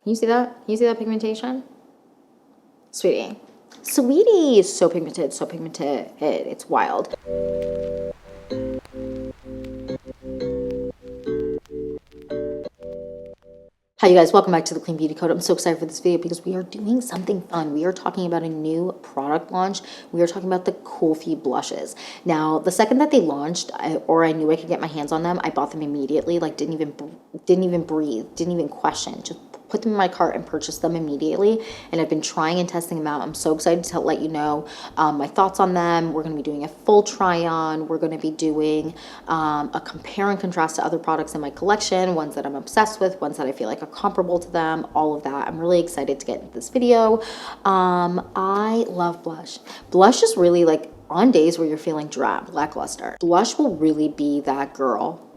Can you see that? Can you see that pigmentation? Sweetie. Sweetie is so pigmented, so pigmented. It's wild. Hi you guys, welcome back to the Clean Beauty Code. I'm so excited for this video because we are doing something fun. We are talking about a new product launch. We are talking about the KULFI blushes. Now, the second that they launched, I knew I could get my hands on them, I bought them immediately. Like didn't even breathe, didn't even question. Just put them in my cart and purchased them immediately. And I've been trying and testing them out. I'm so excited to let you know my thoughts on them. We're going to be doing a full try on. We're going to be doing a compare and contrast to other products in my collection, ones that I'm obsessed with, ones that I feel like are comparable to them, all of that. I'm really excited to get into this video. I love blush. Blush is really like on days where you're feeling drab, lackluster. Blush will really be that girl,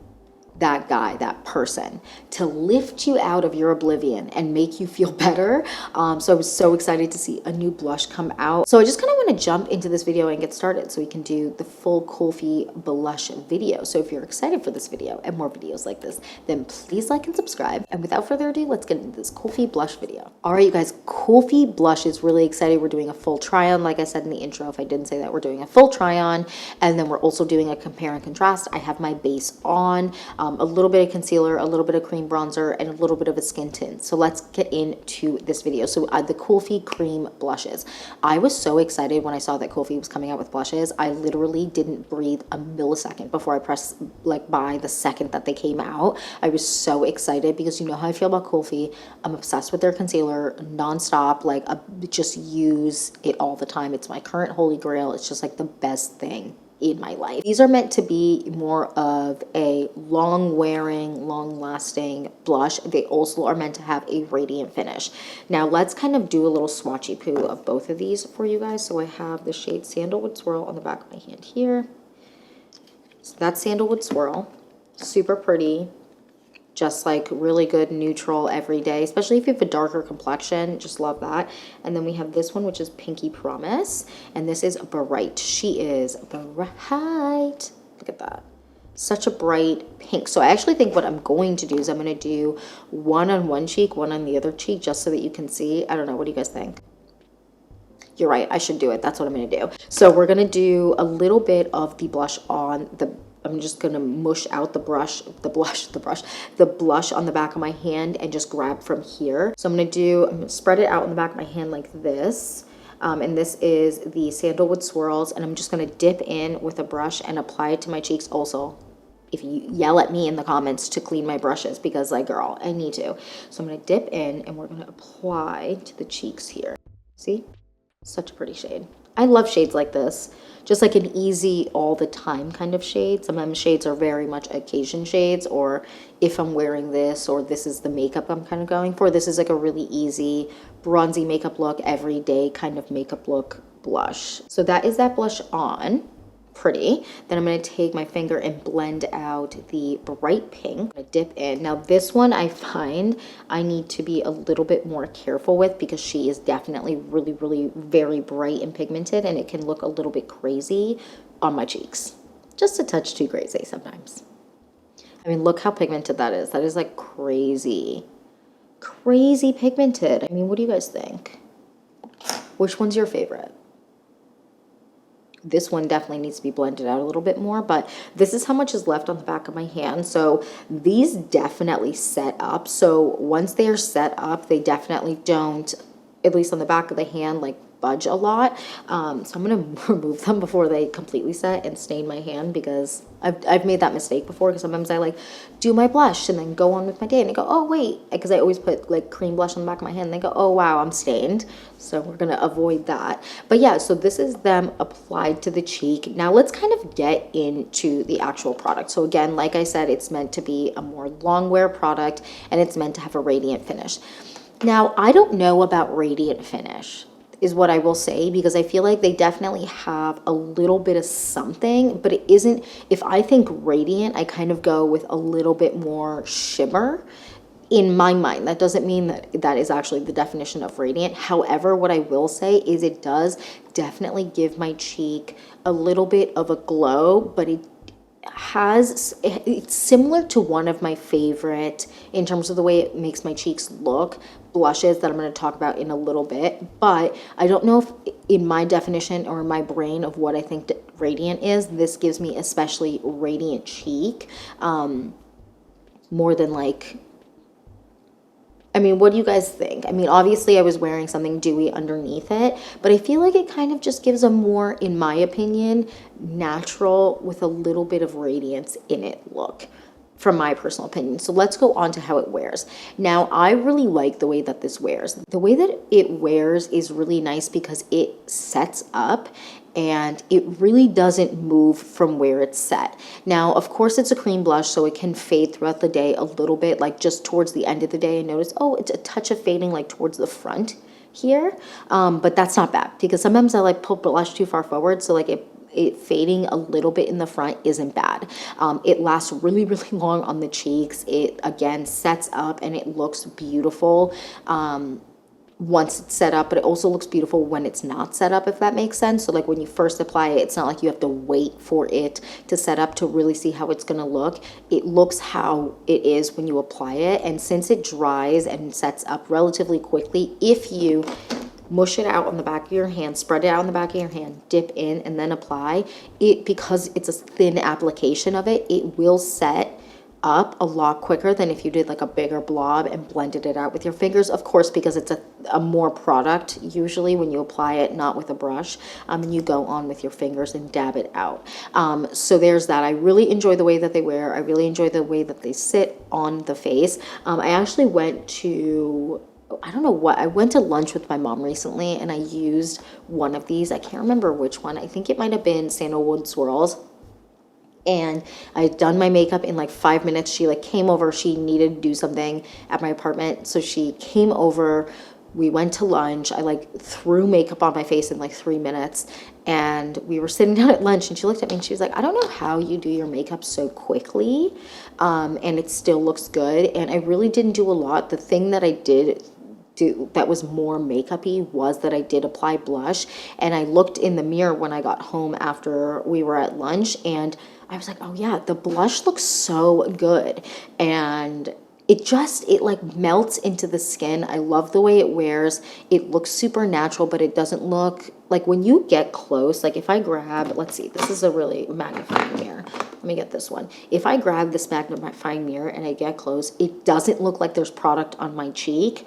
that guy, that person to lift you out of your oblivion and make you feel better. So I was so excited to see a new blush come out. So I just kind of want to jump into this video and get started so we can do the full KULFI blush video. So if you're excited for this video and more videos like this, then please like and subscribe. And without further ado, let's get into this KULFI blush video. All right, you guys, KULFI blush is really excited. We're doing a full try on, like I said in the intro. If I didn't say that, we're doing a full try on, and then we're also doing a compare and contrast. I have my base on. A little bit of concealer, a little bit of cream bronzer, and a little bit of a skin tint. So let's get into this video. So the KULFI cream blushes. I was so excited when I saw that KULFI was coming out with blushes. I literally didn't breathe a millisecond before I pressed like buy the second that they came out. I was so excited because you know how I feel about KULFI. I'm obsessed with their concealer nonstop. Like just use it all the time. It's my current holy grail. It's just like the best thing in my life. These are meant to be more of a long wearing, long lasting blush. They also are meant to have a radiant finish. Now let's kind of do a little swatchy poo of both of these for you guys. So I have the shade Sandalwood Swirl on the back of my hand here. So that's Sandalwood Swirl, super pretty. Just like really good neutral every day, especially if you have a darker complexion, just love that. And then we have this one, which is Pinky Promise, and this is Bright. She is bright. Look at that. Such a bright pink. So I actually think what I'm going to do is I'm going to do one on one cheek, one on the other cheek, just so that you can see. I don't know. What do you guys think? You're right. I should do it. That's what I'm going to do. So we're going to do a little bit of the blush on the I'm just going to mush out the blush on the back of my hand and just grab from here. So I'm going to spread it out on the back of my hand like this. And this is the Sandalwood Swirls. And I'm just going to dip in with a brush and apply it to my cheeks also. If you yell at me in the comments to clean my brushes, because like, girl, I need to. So I'm going to dip in and we're going to apply to the cheeks here. See? Such a pretty shade. I love shades like this. Just like an easy all the time kind of shade. Sometimes shades are very much occasion shades, or if I'm wearing this, or this is the makeup I'm kind of going for. This is like a really easy bronzy makeup look, everyday kind of makeup look blush. So that is that blush on. Pretty. Then I'm going to take my finger and blend out the bright pink. I'm going to dip in. Now this one I find I need to be a little bit more careful with because she is definitely really, really very bright and pigmented, and it can look a little bit crazy on my cheeks. Just a touch too crazy sometimes. I mean, look how pigmented that is. That is like crazy. Crazy pigmented. I mean, what do you guys think? Which one's your favorite? This one definitely needs to be blended out a little bit more, but this is how much is left on the back of my hand. So these definitely set up. So once they are set up, they definitely don't, at least on the back of the hand, like budge a lot. So I'm going to remove them before they completely set and stain my hand, because I've made that mistake before, because sometimes I like do my blush and then go on with my day and I go, oh wait, because I always put like cream blush on the back of my hand and they go, oh wow, I'm stained. So we're going to avoid that. But yeah, so this is them applied to the cheek. Now let's kind of get into the actual product. So again, like I said, it's meant to be a more long wear product, and it's meant to have a radiant finish. Now I don't know about radiant finish, is what I will say, because I feel like they definitely have a little bit of something, but it isn't. If I think radiant, I kind of go with a little bit more shimmer in my mind. That doesn't mean that that is actually the definition of radiant. However, what I will say is it does definitely give my cheek a little bit of a glow, but it's similar to one of my favorite in terms of the way it makes my cheeks look, blushes that I'm going to talk about in a little bit, but I don't know if in my definition or in my brain of what I think radiant is, this gives me especially radiant cheek, more than like, I mean, what do you guys think? I mean, obviously I was wearing something dewy underneath it, but I feel like it kind of just gives a more, in my opinion, natural with a little bit of radiance in it look, from my personal opinion. So let's go on to how it wears. Now, I really like the way that this wears. The way that it wears is really nice because it sets up and it really doesn't move from where it's set. Now, of course, it's a cream blush, so it can fade throughout the day a little bit, like just towards the end of the day. I notice, oh, it's a touch of fading like towards the front here, but that's not bad because sometimes I like pull blush too far forward, so like it fading a little bit in the front isn't bad. It lasts really, really long on the cheeks. It, again, sets up and it looks beautiful once it's set up, but it also looks beautiful when it's not set up, if that makes sense. So like when you first apply it, it's not like you have to wait for it to set up to really see how it's gonna look. It looks how it is when you apply it, and since it dries and sets up relatively quickly, if you mush it out on the back of your hand, spread it out on the back of your hand, dip in, and then apply it, because it's a thin application of it, it will set up a lot quicker than if you did like a bigger blob and blended it out with your fingers, of course, because it's a more product usually when you apply it, not with a brush, and you go on with your fingers and dab it out. So there's that. I really enjoy the way that they wear. I really enjoy the way that they sit on the face. I actually went to, I don't know what, I went to lunch with my mom recently and I used one of these. I can't remember which one. I think it might have been Sandalwood Swirls. And I had done my makeup in like 5 minutes. She like came over, she needed to do something at my apartment. So she came over, we went to lunch. I like threw makeup on my face in like 3 minutes. And we were sitting down at lunch and she looked at me and she was like, I don't know how you do your makeup so quickly. And it still looks good. And I really didn't do a lot. The thing that I did do that was more makeup-y was that I did apply blush, and I looked in the mirror when I got home after we were at lunch and I was like, oh yeah, the blush looks so good, and it like melts into the skin. I love the way it wears. It looks super natural, but it doesn't look like, when you get close, like if I grab, let's see, this is a really magnifying mirror. Let me get this one. If I grab this magnifying mirror and I get close, it doesn't look like there's product on my cheek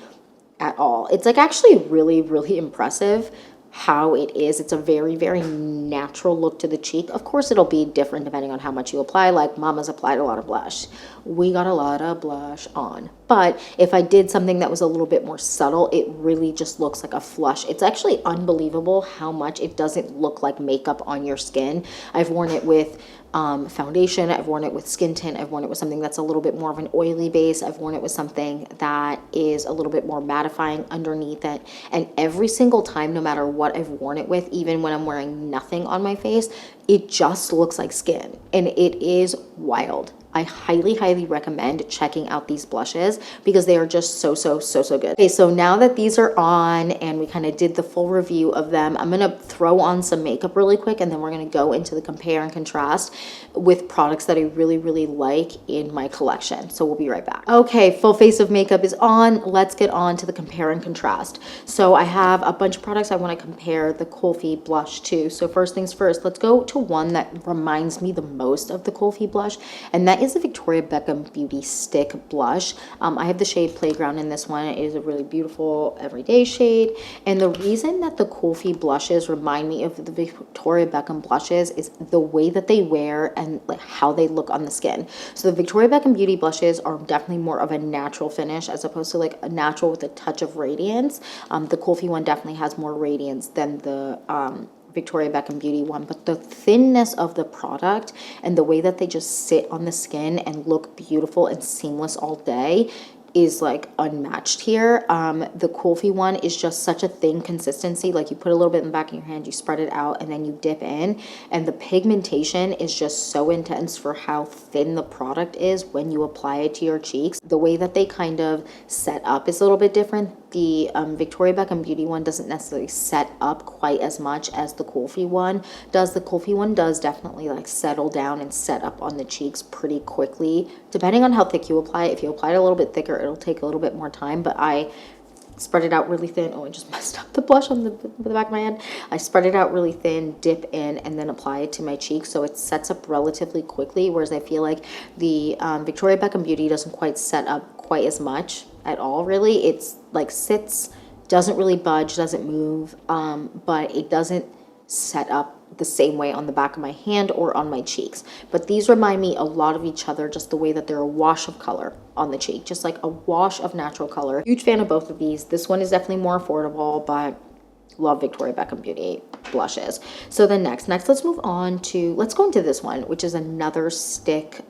at all. It's like actually really, really impressive how it is. It's a very, very natural look to the cheek. Of course, it'll be different depending on how much you apply. Like Mama's applied a lot of blush. We got a lot of blush on. But if I did something that was a little bit more subtle, it really just looks like a flush. It's actually unbelievable how much it doesn't look like makeup on your skin. I've worn it with foundation, I've worn it with skin tint, I've worn it with something that's a little bit more of an oily base, I've worn it with something that is a little bit more mattifying underneath it, and every single time, no matter what I've worn it with, even when I'm wearing nothing on my face, it just looks like skin, and it is wild. I highly, highly recommend checking out these blushes because they are just so good. Okay, so now that these are on and we kind of did the full review of them, I'm gonna throw on some makeup really quick and then we're gonna go into the compare and contrast with products that I really, really like in my collection. So we'll be right back. Okay, full face of makeup is on. Let's get on to the compare and contrast. So I have a bunch of products I wanna compare the KULFI blush to. So first things first, let's go to one that reminds me the most of the KULFI blush, and that is the Victoria Beckham Beauty Stick Blush. I have the shade Playground in this one. It is a really beautiful everyday shade. And the reason that the KULFI blushes remind me of the Victoria Beckham blushes is the way that they wear and like how they look on the skin. So the Victoria Beckham Beauty blushes are definitely more of a natural finish as opposed to like a natural with a touch of radiance. The KULFI one definitely has more radiance than the Victoria Beckham Beauty one, but the thinness of the product and the way that they just sit on the skin and look beautiful and seamless all day is like unmatched here. The KULFI one is just such a thin consistency. Like you put a little bit in the back of your hand, you spread it out, and then you dip in. And the pigmentation is just so intense for how thin the product is when you apply it to your cheeks. The way that they kind of set up is a little bit different. The Victoria Beckham Beauty one doesn't necessarily set up quite as much as the KULFI one does. The KULFI one does definitely like settle down and set up on the cheeks pretty quickly, depending on how thick you apply it. If you apply it a little bit thicker, it'll take a little bit more time, but I spread it out really thin. Oh, I just messed up the blush on the back of my hand. I spread it out really thin, dip in, and then apply it to my cheeks, so it sets up relatively quickly, whereas I feel like the Victoria Beckham Beauty doesn't quite set up quite as much at all, really. It's like sits, doesn't really budge, doesn't move, but it doesn't set up the same way on the back of my hand or on my cheeks. But these remind me a lot of each other, just the way that they're a wash of color on the cheek, just like a wash of natural color. Huge fan of both of these. This one is definitely more affordable, but love Victoria Beckham Beauty blushes. So then next let's move on to, let's go into this one, which is another stick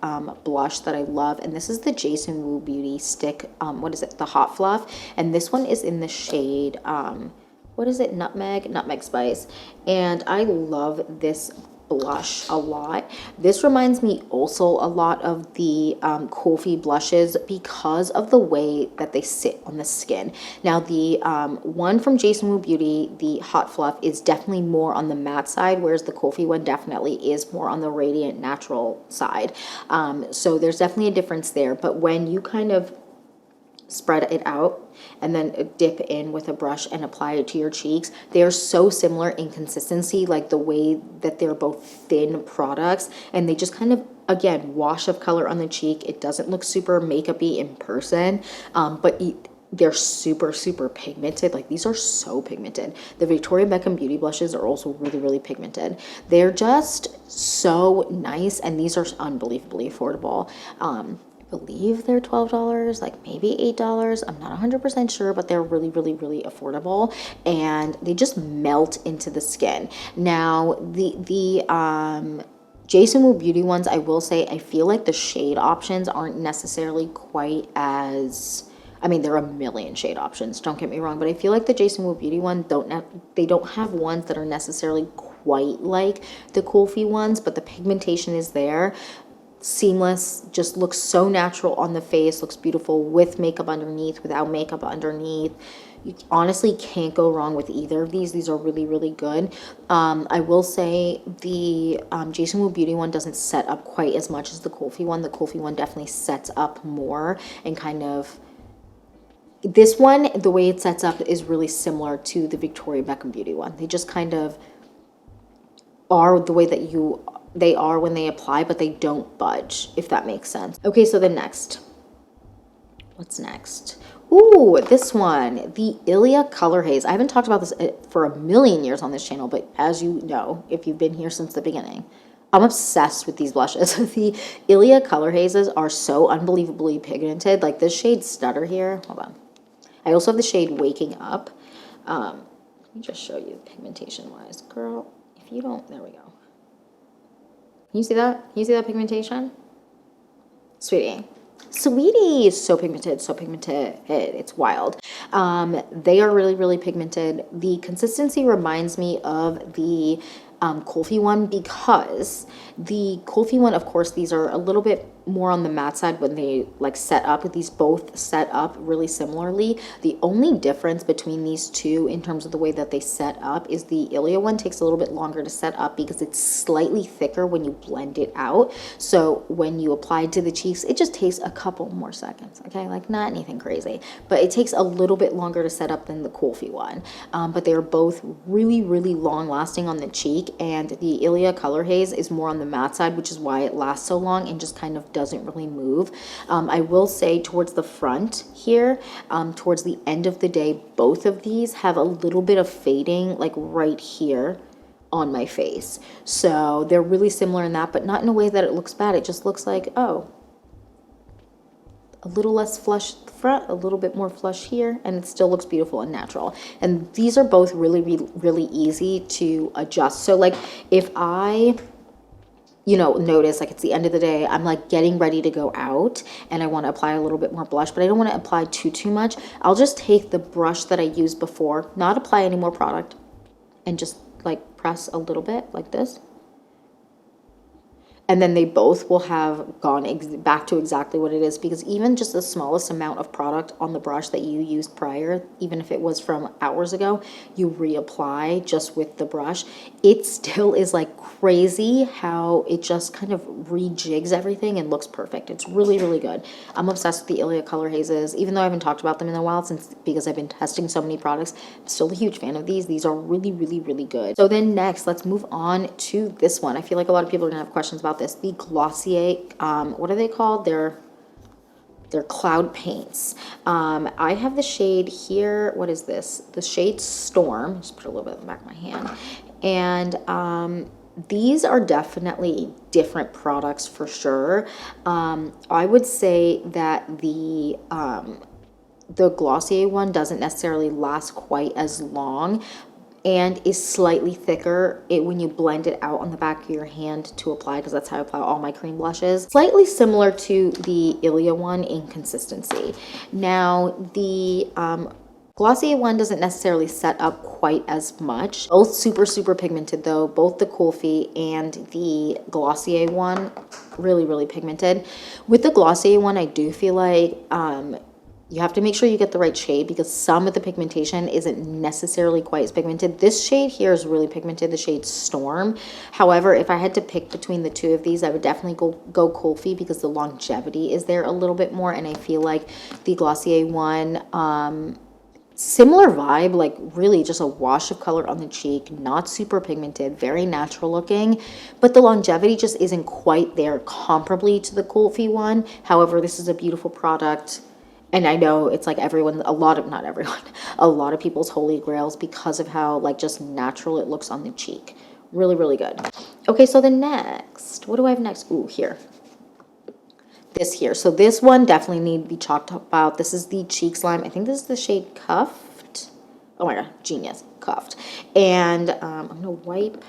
blush that I love, and this is the Jason Wu Beauty stick, what is it, the Hot Fluff, and this one is in the shade what is it, nutmeg spice, and I love this blush a lot. This reminds me also a lot of the KULFI blushes because of the way that they sit on the skin. Now the one from Jason Wu Beauty, the Hot Fluff, is definitely more on the matte side, whereas the KULFI one definitely is more on the radiant natural side. So there's definitely a difference there, but when you kind of spread it out and then dip in with a brush and apply it to your cheeks, they are so similar in consistency, like the way that they're both thin products, and they just kind of, again, wash of color on the cheek. It doesn't look super makeup-y in person, but they're super pigmented. Like, these are so pigmented. The Victoria Beckham Beauty blushes are also really pigmented. They're just so nice, and these are unbelievably affordable. I believe they're $12, like maybe $8. I'm not 100% sure, but they're really affordable, and they just melt into the skin. Now the Jason Wu Beauty ones, I will say, I feel like the shade options aren't necessarily quite as, I mean, there are a million shade options, don't get me wrong, but I feel like the Jason Wu Beauty one they don't have ones that are necessarily quite like the KULFI ones, but the pigmentation is there. Seamless, just looks so natural on the face, looks beautiful with makeup underneath, without makeup underneath. You honestly can't go wrong with either of these. These are really good. I will say the Jason Wu Beauty one doesn't set up quite as much as the KULFI one. The KULFI one definitely sets up more, and kind of, this one, the way it sets up is really similar to the Victoria Beckham Beauty one. They just kind of are the way that they are when they apply, but they don't budge, if that makes sense. Okay, so the next, what's next? Ooh, this one, the Ilia Color Haze. I haven't talked about this for a million years on this channel, but as you know, if you've been here since the beginning, I'm obsessed with these blushes. The Ilia Color Hazes are so unbelievably pigmented. Like this shade Stutter here, hold on. I also have the shade Waking Up. Let me just show you pigmentation-wise. Girl, if you don't, there we go. Can you see that? Can you see that pigmentation? Sweetie, so pigmented, it's wild. They are really pigmented. The consistency reminds me of the KULFI one, because the KULFI one, of course, these are a little bit more on the matte side when they like set up. These both set up really similarly. The only difference between these two in terms of the way that they set up is the Ilia one takes a little bit longer to set up because it's slightly thicker when you blend it out. So when you apply it to the cheeks, it just takes a couple more seconds, okay? Like not anything crazy, but it takes a little bit longer to set up than the KULFI one. But they're both really long lasting on the cheek, and the Ilia Color Haze is more on the matte side, which is why it lasts so long and just kind of doesn't really move. I will say towards the front here, towards the end of the day, both of these have a little bit of fading like right here on my face. So they're really similar in that, but not in a way that it looks bad. It just looks like, oh, a little less flush front, a little bit more flush here, and it still looks beautiful and natural. And these are both really easy to adjust. So like if I, you know, notice like it's the end of the day, I'm like getting ready to go out and I want to apply a little bit more blush, but I don't want to apply too much, I'll just take the brush that I used before, not apply any more product, and just like press a little bit like this. and then they both will have gone back to exactly what it is, because even just the smallest amount of product on the brush that you used prior, even if it was from hours ago, you reapply just with the brush, it still is like crazy how it just kind of rejigs everything and looks perfect. It's really, really good. I'm obsessed with the Ilia color hazes, even though I haven't talked about them in a while because I've been testing so many products. I'm still a huge fan of these. These are really, really, really good. So then next, let's move on to this one. I feel like a lot of people are gonna have questions about this. The Glossier, what are they called? They're cloud paints. I have the shade here. What is this? The shade Storm. Just put a little bit in the back of my hand. And these are definitely different products for sure. I would say that the Glossier one doesn't necessarily last quite as long and is slightly thicker when you blend it out on the back of your hand to apply, because that's how I apply all my cream blushes. Slightly similar to the Ilia one in consistency. Now, the Glossier one doesn't necessarily set up quite as much. Both super, super pigmented though. Both the Kulfi and the Glossier one, really, really pigmented. With the Glossier one, I do feel like you have to make sure you get the right shade, because some of the pigmentation isn't necessarily quite as pigmented. This shade here is really pigmented, the shade Storm. However, if I had to pick between the two of these, I would definitely go Kulfi, because the longevity is there a little bit more, and I feel like the Glossier one, similar vibe, like really just a wash of color on the cheek, not super pigmented, very natural looking, but the longevity just isn't quite there comparably to the Kulfi one. However, this is a beautiful product. And I know it's like not everyone, a lot of people's holy grails because of how like just natural it looks on the cheek. Really, really good. Okay, so the next, what do I have next? Ooh, here. This here. So this one definitely need to be talked about. This is the Cheek Slime. I think this is the shade Cuffed. Oh my God, genius, Cuffed. And I'm gonna wipe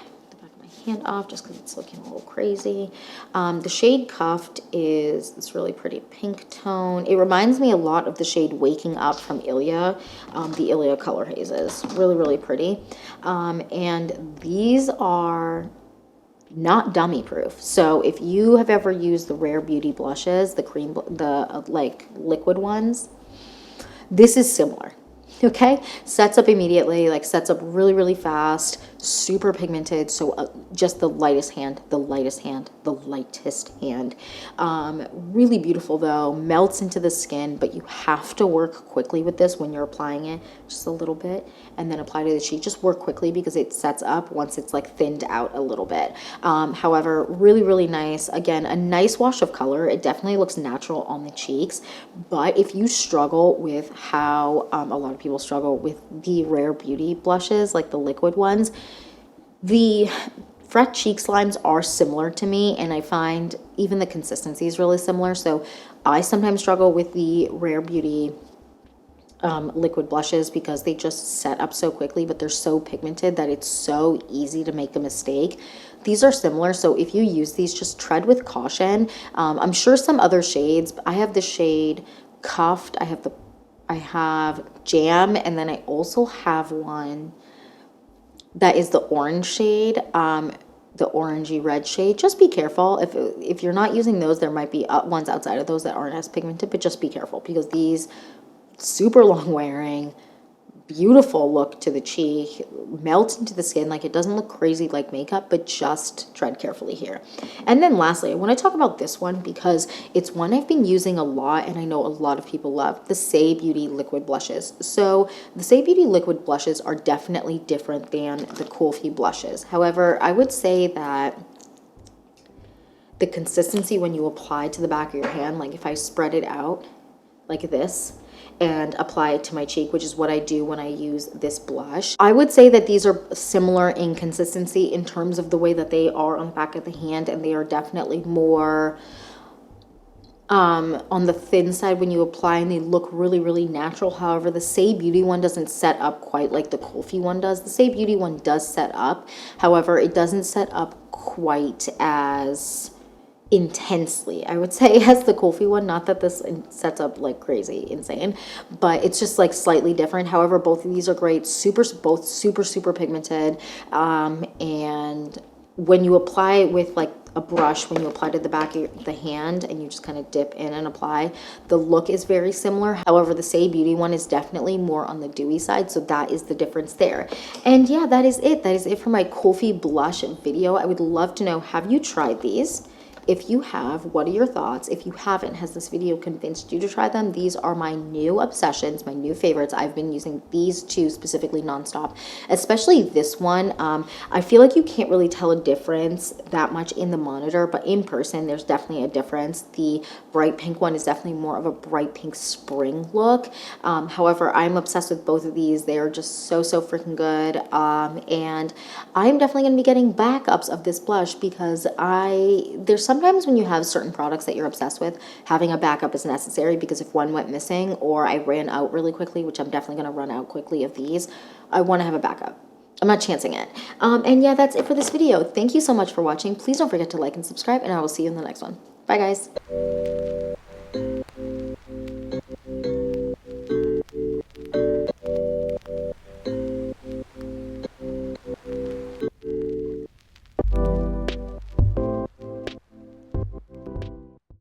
hand off just because it's looking a little crazy. The shade Cuffed is this really pretty pink tone. It reminds me a lot of the shade Waking Up from Ilia, the Ilia color hazes. Really, really pretty. And these are not dummy proof. So if you have ever used the Rare Beauty blushes, the like liquid ones, this is similar. Okay, sets up immediately, like sets up really, really fast, super pigmented. So just the lightest hand, really beautiful though, melts into the skin, but you have to work quickly with this when you're applying it, just a little bit, and then apply to the cheek. Just work quickly because it sets up once it's like thinned out a little bit. However, really, really nice. Again, a nice wash of color. It definitely looks natural on the cheeks, but if you struggle with how a lot of people struggle with the Rare Beauty blushes, like the liquid ones, the Fret Cheek Slimes are similar to me, and I find even the consistency is really similar. So I sometimes struggle with the Rare Beauty liquid blushes because they just set up so quickly, but they're so pigmented that it's so easy to make a mistake. These are similar, so if you use these, just tread with caution. I'm sure some other shades, but I have the shade Cuffed, I have Jam, and then I also have one that is the orange shade, the orangey red shade. Just be careful. If you're not using those, there might be ones outside of those that aren't as pigmented, but just be careful because these super long wearing, beautiful look to the cheek, melt into the skin. Like, it doesn't look crazy like makeup, but just tread carefully here. And then lastly, I want to talk about this one because it's one I've been using a lot and I know a lot of people love, the Say Beauty liquid blushes. So the Say Beauty liquid blushes are definitely different than the Kulfi blushes. However, I would say that the consistency when you apply to the back of your hand, like if I spread it out like this and apply it to my cheek, which is what I do when I use this blush, I would say that these are similar in consistency in terms of the way that they are on the back of the hand, and they are definitely more on the thin side when you apply, and they look really, really natural. However, the Say Beauty one doesn't set up quite like the Kulfi one does. The Say Beauty one does set up, however, it doesn't set up quite as intensely, I would say, as the Kulfi one. Not that this sets up like crazy insane, but it's just like slightly different. However, both of these are great, both super, super pigmented, and when you apply with like a brush when you apply to the back of the hand and you just kind of dip in and apply. The look is very similar. However, the Say Beauty one is definitely more on the dewy side, so that is the difference there. And yeah, that is it. That is it for my Kulfi blush video. I would love to know, have you tried these? If you have, what are your thoughts? If you haven't, has this video convinced you to try them? These are my new obsessions, my new favorites. I've been using these two specifically nonstop, especially this one. I feel like you can't really tell a difference that much in the monitor, but in person, there's definitely a difference. The bright pink one is definitely more of a bright pink spring look. However, I'm obsessed with both of these. They are just so freaking good. And I'm definitely going to be getting backups of this blush because there's sometimes when you have certain products that you're obsessed with, having a backup is necessary because if one went missing or I ran out really quickly, which I'm definitely going to run out quickly of these, I want to have a backup. I'm not chancing it. And yeah, that's it for this video. Thank you so much for watching. Please don't forget to like and subscribe, and I will see you in the next one. Bye, guys.